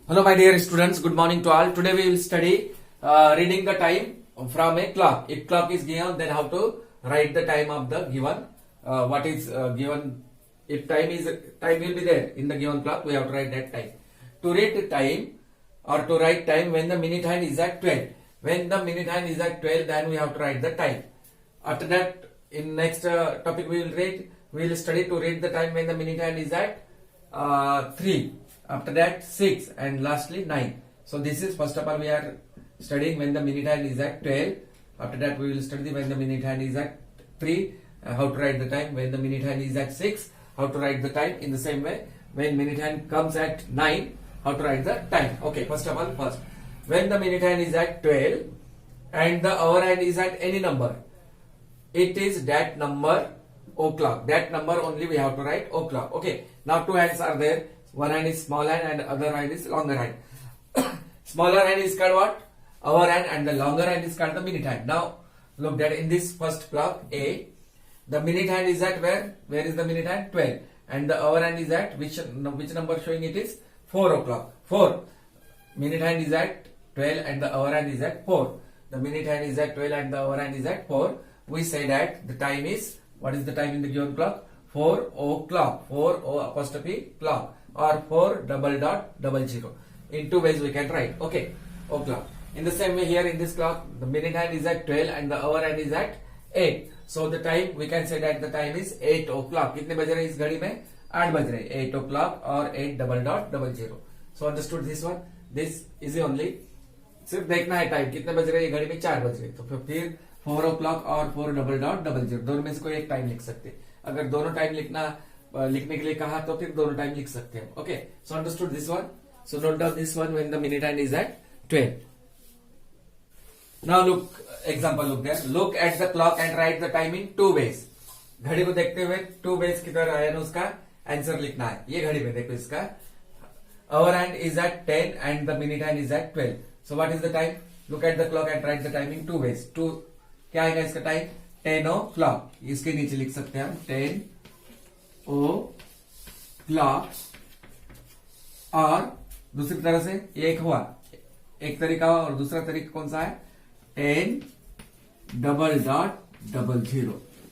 Hello, my dear students. Good morning to all. Today we will study reading the time from a clock. If clock is given, then how to write the time of the given. What is given? If time will be there in the given clock, we have to write that time. To read the time or to write time when the minute hand is at 12. When the minute hand is at 12, then we have to write the time. After that, in next topic we will study to read the time when the minute hand is at 3. After that 6 and lastly 9. So this is first of all we are studying when the minute hand is at 12. After that we will study when the minute hand is at 3, how to write the time. When the minute hand is at 6, how to write the time. In the same way, when minute hand comes at 9, how to write the time. Okay, first of all, when the minute hand is at 12 and the hour hand is at any number, it is that number o'clock. That number only we have to write o'clock. Okay, now two hands are there. One hand is small hand and other hand is longer hand. Smaller hand is called what? Hour hand, and the longer hand is called the minute hand. Now look that in this first clock A, the minute hand is at where? Where is the minute hand? 12. And the hour hand is at which number showing it is? 4 o'clock. 4. Minute hand is at 12 and the hour hand is at 4. The minute hand is at 12 and the hour hand is at 4. We say that the time is, what is the time in the given clock? 4 o'clock. 4 O apostrophe clock. Or 4:00:00. In two ways we can write. Okay, o'clock. In the same way here in this clock, the minute hand is at 12 and the hour hand is at 8. So the time, we can say that the time is 8 o'clock. कितने बज रहे हैं इस घड़ी में? 8 बज रहे हैं. 8 o'clock और 8:00:00. So understood this one? This is only. सिर्फ देखना है टाइम कितने बज रहे हैं घड़ी में. 4 बज रहे हैं. तो फिर 4 o'clock और 4:00:00 दोनों में से कोई एक टाइम लिख सकते हैं. अगर दोनों टाइम लिखने के लिए कहा तो फिर दोनों टाइम लिख सकते हैं. Okay, so understood this one. So note down this one when the minute hand is at 12. Now look example. Look there. Look at the clock and write the time in two ways. घड़ी को देखते हुए two ways की तरह है ना उसका answer लिखना है. ये घड़ी में देखो इसका hour hand is at 10 and the minute hand is at 12. So what is the time? Look at the clock and write the time in two ways. Two क्या आएगा इसका टाइम? 10 o'clock. इसके नीचे लिख सकते हैं हम 10 o'clock. और दूसरी तरह से एक हुआ, एक तरीका हुआ और दूसरा तरीका कौन सा है? 10:00:00.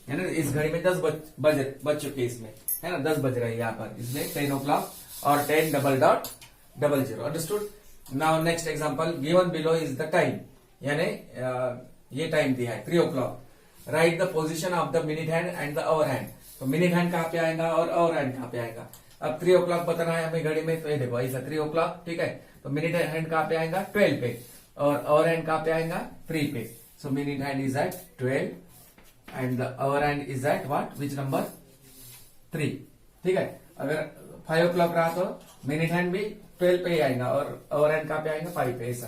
है ना. इस घड़ी में 10 बज चुके इसमें, है ना. 10 बज रहे हैं यहाँ पर इसमें 10 o'clock और 10:00:00. Understood. Now next example. Given below is the time. यानी ये टाइम दिया है 3 o'clock. Write the position of the minute hand and the hour hand. तो मिनट हैंड कहाँ पे आएगा और आवर हैंड कहाँ पे आएगा? अब 3 o'clock बताना है हमें घड़ी में. तो ये देखो ऐसा 3 o'clock. ठीक है. तो मिनट हैंड कहाँ पे आएगा? 12 पे. और आवर हैंड कहाँ पे आएगा? 3 पे. So minute hand is at 12 and the hour hand is at what? Which number? 3. ठीक है. अगर 5 o'clock रहा तो मिनट हैंड भी 12 पे ही आएगा और आवर हैंड कहाँ पे आएगा? 5 पे. ऐसा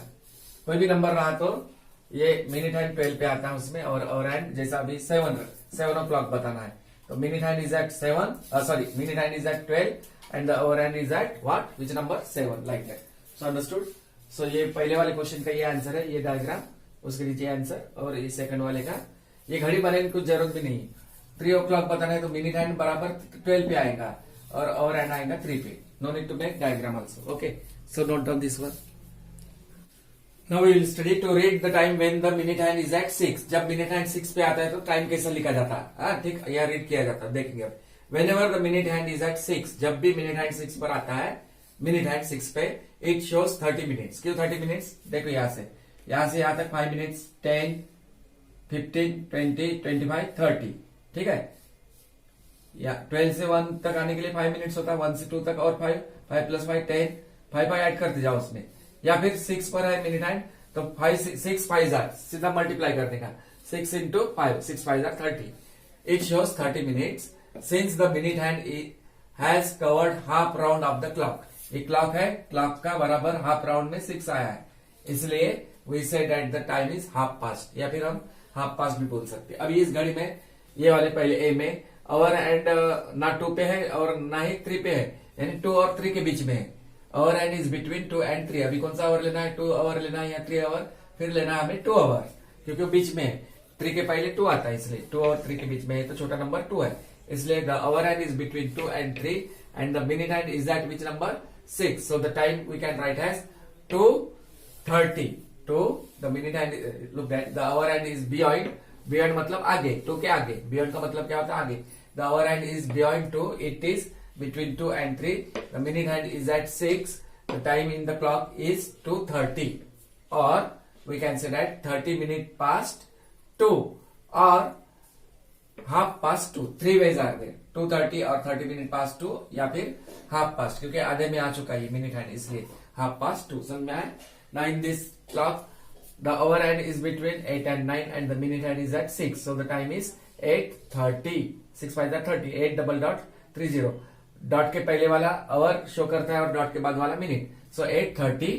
कोई भी नंबर रहा तो ये मिनट हैंड 12 पे आता है उसमें. और आवर हैंड जैसा अभी 7 o'clock बताना है तो minute hand is at 7. Minute hand is at 12 and the hour hand is at what? Which number? 7. Like that. So understood. So ये पहले वाले क्वेश्चन का ये आंसर है. ये डायग्राम उसके नीचे आंसर. और ये सेकंड वाले का ये घड़ी बनाने की कुछ जरूरत भी नहीं. 3 o'clock बताना है तो मिनट हैंड बराबर 12 पे आएगा और आवर हैंड आएगा 3 पे. No need to make diagram also. Okay, so note down this one. Now we will study to read the time when the minute hand is at 6. जब मिनट हैंड 6 पे आता है तो टाइम कैसे लिखा जाता है? ठीक, या रीड किया जाता है. देखेंगे अब. Whenever the minute hand is at 6, जब भी मिनट हैंड 6 पर आता है, मिनट हैंड 6 पे, it shows 30 minutes. क्यों 30 minutes? देखो यहाँ से यहाँ तक 5 minutes, 10, 15, 20, 25, 30. ठीक है. या 12 से 1 तक आने के लिए 5 minutes होता है. 1 से 2 तक और 5 + 5 10. 5 ऐड करते जाओ उसमें. या फिर 6 पर है मिनट हैंड तो 6 5 सीधा मल्टीप्लाई कर देगा. 6 into 5, 6 5 30. It shows 30 minutes since the minute hand has covered half round of the clock. ये क्लॉक है, क्लॉक का बराबर हाफ राउंड में 6 आया है, इसलिए we say that the time is half past. या फिर हम हाफ पास्ट भी बोल सकते हैं. अभी इस घड़ी में ये वाले पहले ए में आवर एंड ना 2 पे है और ना ही 3 पे है, यानी 2 और 3 के बीच में है. Our and is between 2 and 3. अभी कौन सा आवर लेना है? 2 hour लेना है या 3 hour? फिर लेना है हमें 2 hour, क्योंकि बीच में है. 3 के पहले 2 आता है, इसलिए 2 और 3 के बीच में है तो छोटा नंबर 2 है. इसलिए the hour hand is between 2 and 3 and the minute hand is at which number? 6. So the time we can write as 2:30. To the minute hand, look at the hour hand is beyond. Beyond मतलब आगे, to के आगे. Beyond का मतलब क्या होता है? आगे. The hour hand is beyond 2. It is between 2 and 3. The minute hand is at 6. The time in the clock is 2:30. Or we can say that 30 minutes past 2 or half past 2. 3 ways are there. 2:30 और 30 minutes past 2 या फिर half past, क्योंकि आधे में आ चुका है minute hand, इसलिए half past 2. समझ में आया? Now in this clock, the hour hand is between 8 and 9 and the minute hand is at 6. So the time is 8:30. 6 5 30. 8:30. Dot के पहले वाला आवर शो करता है और डॉट के बाद वाला मिनट. सो 8:30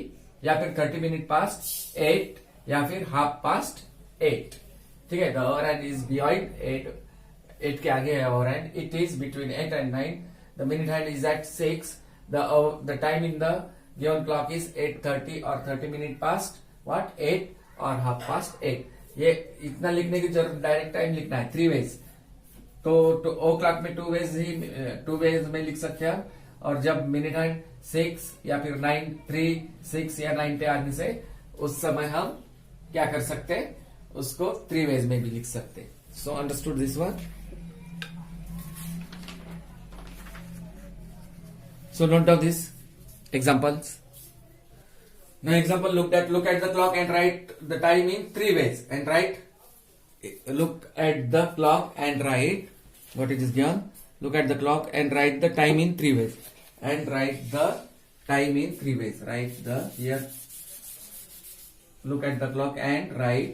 या फिर 30 मिनट पास्ट 8 या फिर हाफ पास्ट 8. ठीक है. The hour hand is beyond 8 के आगे है hour hand. It is between 8 and 9. The minute hand is at 6. The time in the given clock is 8:30 और 30 मिनट पास्ट 8 और हाफ पास्ट 8. ये इतना लिखने की जरूरत, डायरेक्ट टाइम लिखना है 3 वेज. तो ओ क्लॉक में 2 वेज में लिख सकते हैं. और जब मिनट हैंड 6 या फिर 9 3 6 या 9 पे आने से उस समय हम क्या कर सकते हैं, उसको 3 वेज में भी लिख सकते हैं. सो understood this one. So note down this examples. Now example, look at the clock and write the time in 3 ways. And write, look at the clock and write what it is given. Look at the clock and write the time in 3 ways. And write the time in 3 ways. Write the here. Look at the clock and write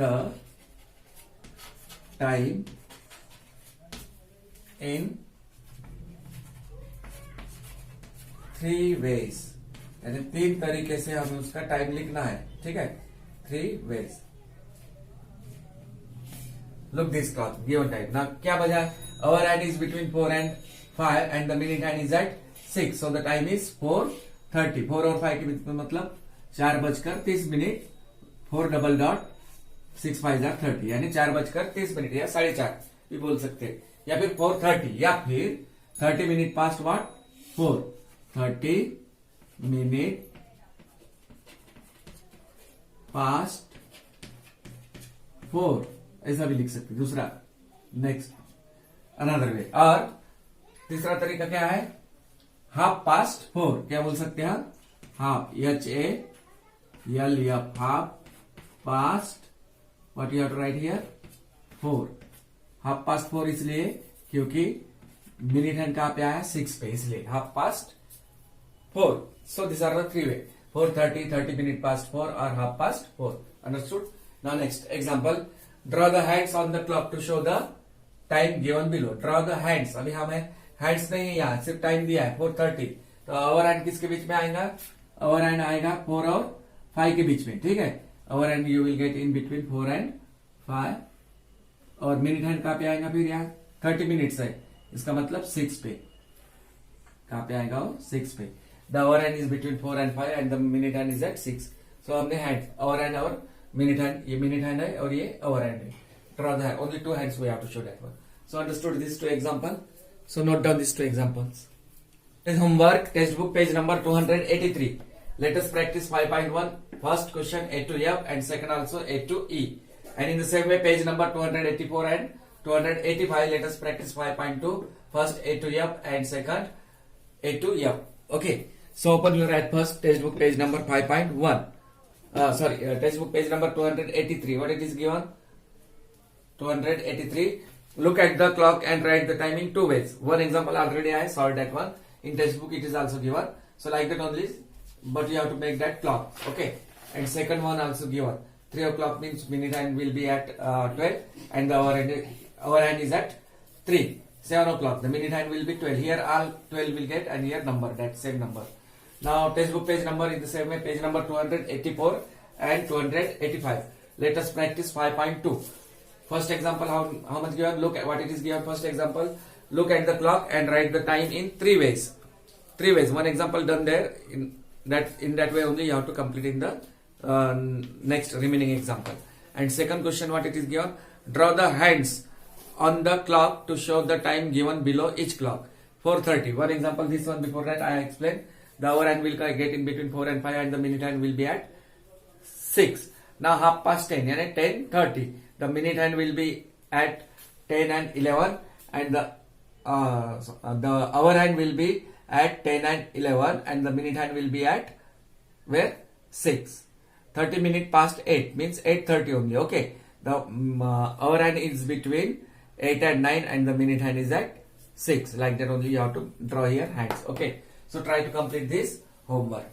the time in 3 ways. यानी 3 तरीके से हमें उसका time लिखना है. ठीक है. 3 ways. Look this clock. Given time. Now क्या बजा? Our hand is between 4 and 5 and the minute hand is at 6. So the time is 4:30. 4 और 5 के बीच में मतलब 4:30. 4 डबल डॉट 6 5 30. यानी 4:30 या 4:30 भी बोल सकते हैं. या फिर 4:30 या फिर 30 मिनट पास्ट 4. 30 मिनट पास्ट 4 ऐसा भी लिख सकते. दूसरा नेक्स्ट अनदर वे. और तीसरा तरीका क्या है? Half past 4. क्या बोल सकते हैं? Half HALF half past what you have to write here 4. Half past 4 इसलिए क्योंकि मिनट हैंड कहां पे आया? 6 पे, इसलिए half past 4. So these are the 3 way. 4:30, 30 minutes past 4 or half past 4. Understood? Now next example. Draw the hands on the clock to show the time given below. Draw the hands. अभी हमें hands नहीं है यहाँ, सिर्फ time दिया है 4:30. तो our hand किसके बीच में आएगा? Our hand आएगा 4 और 5 के बीच में. ठीक है. Our hand you will get in between 4 and 5. और मिनट हैंड कहाँ पे आएगा फिर? यहाँ 30 मिनट्स है, इसका मतलब 6 पे. कहाँ पे आएगा वो? 6 पे. The hour hand is between 4 and 5 and the minute hand is at 6. So हमने hand, hour hand और minute hand, ये minute hand है और ये hour hand है. Draw the hand. Only 2 hands we have to show that one. So understood these 2 example. So note down these 2 examples. Test homework, textbook page number 283. Let us practice 5.1. First question A to F and second also A to E. And in the same way page number 284 and 285. Let us practice 5.2. First A to F and second A to F. Okay. So open your at first textbook page number 5.1. Textbook page number 283. What it is given? 283. Look at the clock and write the time in 2 ways. One example already I solved that one. In textbook it is also given. So like that only, but you have to make that clock. Okay. And second one also given. 3 o'clock means minute hand will be at 12 and the hour hand is at 3. 7 o'clock. The minute hand will be 12. Here all 12 will get and here number, that same number. Now textbook page number in the same way, page number 284 and 285. Let us practice 5.2. First example, how much given? Look at what it is given. First example, look at the clock and write the time in 3 ways. 3 ways. One example done there. In that way only you have to complete in the next remaining example. And second question, what it is given? Draw the hands on the clock to show the time given below each clock. 4:30. One example, this one before that I explained. The hour hand will get in between 4 and 5 and the minute hand will be at 6. Now 10:30, yani 10:30. The minute hand will be at 10 and 11 and the hour hand will be at 10 and 11 and the minute hand will be at where? 6. 30 minutes past 8 means 8:30 only. Okay. The hour hand is between 8 and 9 and the minute hand is at 6. Like that only you have to draw here hands. Okay. So try to complete this homework.